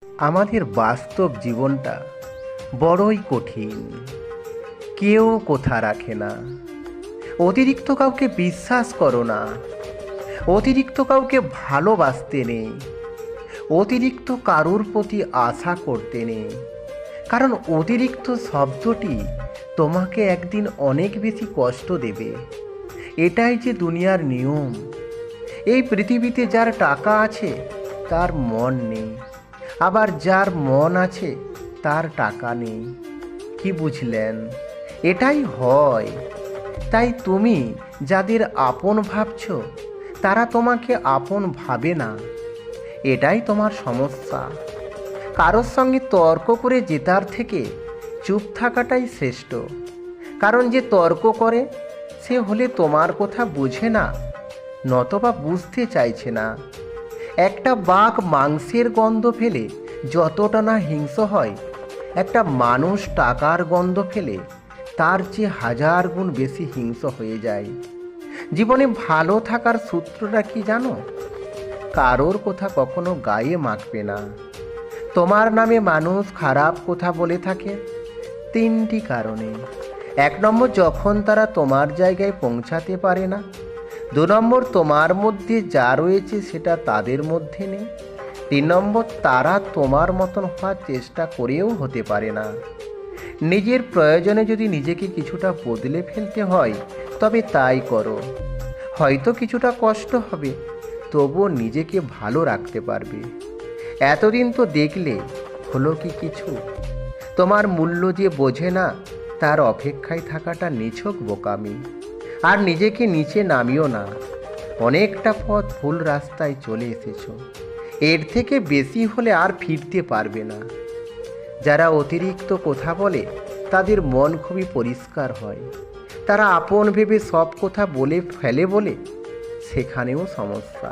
আমাদের বাস্তব জীবনটা বড়ই কঠিন। কেউ কথা রাখে না। অতিরিক্ত কাউকে বিশ্বাস করো না। অতিরিক্ত কাউকে ভালোবাসতে নেই। অতিরিক্ত কারোর প্রতি আশা করতে নেই। কারণ অতিরিক্ত শব্দটি তোমাকে একদিন অনেক বেশি কষ্ট দেবে। এটাই যে দুনিয়ার নিয়ম। এই পৃথিবীতে যার টাকা আছে তার মন নেই, আবার যার মন আছে তার টাকা নেই। কি বুঝলেন? এটাই হয়। তাই তুমি যাদের আপন ভাবছো তারা তোমাকে আপন ভাবে না। এটাই তোমার সমস্যা। কারোর সঙ্গে তর্ক করে জেতার থেকে চুপ থাকাটাই শ্রেষ্ঠ। কারণ যে তর্ক করে সে হলে তোমার কথা বুঝে না, নতবা বুঝতে চাইছে না। একটা বাঘ মাংসের গন্ধ ফেলে যতটা না হিংস্র হয়, একটা মানুষ টাকার গন্ধ ফেলে তার চেয়ে 1000 গুণ বেশি হিংস্র হয়ে যায়। জীবনে ভালো থাকার সূত্রটা কি জানো? কারোর কথা কখনো গায়ে মাখবে না। তোমার নামে মানুষ খারাপ কথা বলে থাকে 3টি কারণে। 1 নম্বর, যখন তারা তোমার জায়গায় পৌঁছাতে পারে না। 2 নম্বর, তোমার মধ্যে যা রয়েছে সেটা তাদের মধ্যে নেই। 3 নম্বর, তারা তোমার মতন হওয়ার চেষ্টা করেও হতে পারে না। নিজের প্রয়োজনে যদি নিজেকে কিছুটা বদলে ফেলতে হয় তবে তাই করো। হয়তো কিছুটা কষ্ট হবে, তবুও নিজেকে ভালো রাখতে পারবে। এতদিন তো দেখলে, হলো কি কিছু? তোমার মূল্য যে বোঝে না তার অপেক্ষায় থাকাটা নিছক বোকামি। আর নিজেকে নিচে নামিও না। অনেকটা পথ ভুল রাস্তায় চলে এসেছো। এর থেকে বেশি হলে আর ফিরতে পারবে না। যারা অতিরিক্ত কথা বলে তাদের মন খুবই পরিষ্কার হয়। তারা আপন ভেবে সব কথা বলে ফেলে বলে সেখানেও সমস্যা।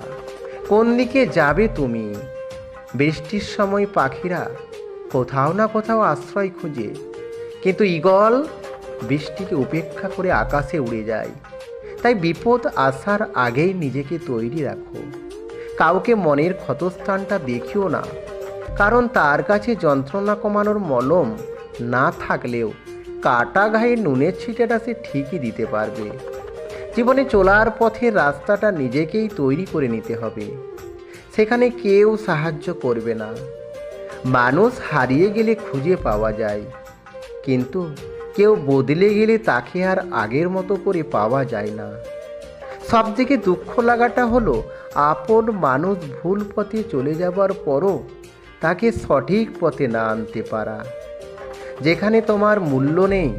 কোন দিকে যাবে তুমি? বৃষ্টির সময় পাখিরা কোথাও না কোথাও আশ্রয় খুঁজে, কিন্তু ঈগল বৃষ্টিকে উপেক্ষা করে আকাশে উড়ে যায়। তাই বিপদ আসার আগেই নিজেকে তৈরি রাখো। কাউকে মনের ক্ষতস্থানটা দেখিও না, কারণ তার কাছে যন্ত্রণা কমানোর মলম না থাকলেও কাটা ঘায়ে নুনের ছিটেটা সে ঠিকই দিতে পারবে। জীবনে চলার পথের রাস্তাটা নিজেকেই তৈরি করে নিতে হবে। সেখানে কেউ সাহায্য করবে না। মানুষ হারিয়ে গেলে খুঁজে পাওয়া যায়, কিন্তু কেউ বদলে গেলে তাকে আর আগের মতো করে পাওয়া যায় না। সবথেকে দুঃখ লাগাটা হলো আপন মানুষ ভুল পথে চলে যাবার পরও তাকে সঠিক পথে না আনতে পারা। যেখানে তোমার মূল্য নেই,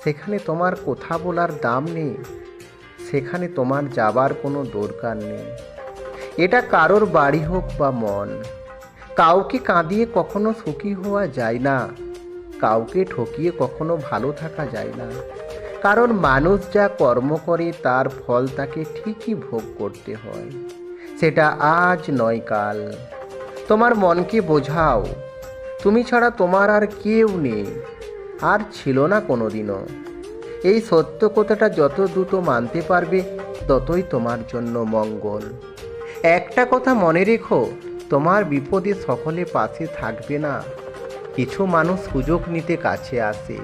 সেখানে তোমার কথা বলার দাম নেই, সেখানে তোমার যাবার কোনো দরকার নেই। এটা কারোর বাড়ি হোক বা মন। কাউকে কাঁদিয়ে কখনো সুখী হওয়া যায় না। কাউকে ঠকিয়ে কখনো ভালো থাকা যায় না। কারণ মানুষ যা কর্ম করে তার ফল তাকে ঠিকই ভোগ করতে হয়। সেটা আজ নয় কাল। তোমার মনকে বোঝাও, তুমি ছাড়া তোমার আর কেউ নেই, আর ছিল না কোনোদিনও। এই সত্য কথাটা যত দ্রুত মানতে পারবে ততই তোমার জন্য মঙ্গল। একটা কথা মনে রেখো, তোমার বিপদে সকলে পাশে থাকবে না। কিছু মানুষ সুযোগ নিতে কাছে আসে।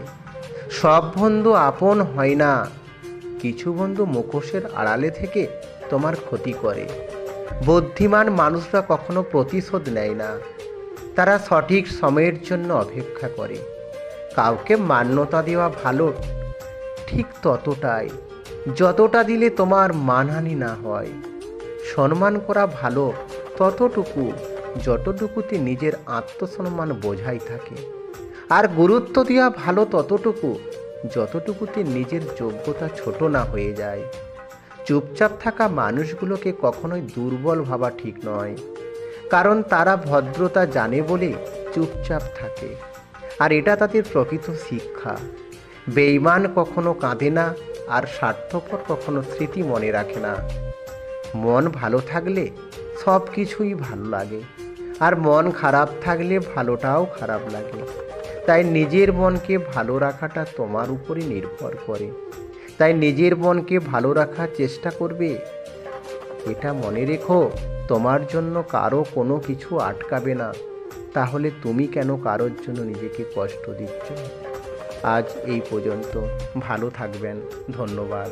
সব বন্ধু আপন হয় না। কিছু বন্ধু মুখোশের আড়ালে থেকে তোমার ক্ষতি করে। বুদ্ধিমান মানুষরা কখনো প্রতিশোধ নেয় না। তারা সঠিক সময়ের জন্য অপেক্ষা করে। কাউকে মান্যতা দেওয়া ভালো ঠিক ততটাই, যতটা দিলে তোমার মানহানি না হয়। সম্মান করা ভালো ততটুকু, যতটুকুতে নিজের আত্মসম্মান বোঝাই থাকে। আর গুরুত্ব দেওয়া ভালো ততটুকু, যতটুকুতে নিজের যোগ্যতা ছোট না হয়ে যায়। চুপচাপ থাকা মানুষগুলোকে কখনোই দুর্বল ভাবা ঠিক নয়, কারণ তারা ভদ্রতা জানে বলে চুপচাপ থাকে। আর এটা তাদের প্রকৃত শিক্ষা। বেঈমান কখনো কাঁদে না, আর স্বার্থপর কখনো স্মৃতি মনে রাখে না। মন ভালো থাকলে সব কিছুই ভালো লাগে, আর মন খারাপ থাকলে ভালোটাও খারাপ লাগে। তাই নিজের মনকে ভালো রাখাটা তোমার উপরই নির্ভর করে। তাই নিজের মনকে ভালো রাখার চেষ্টা করবে। এটা মনে রেখো, তোমার জন্য কারো কোনো কিছু আটকাবে না। তাহলে তুমি কেন কারোর জন্য নিজেকে কষ্ট দিচ্ছ? আজ এই পর্যন্ত। ভালো থাকবেন। ধন্যবাদ।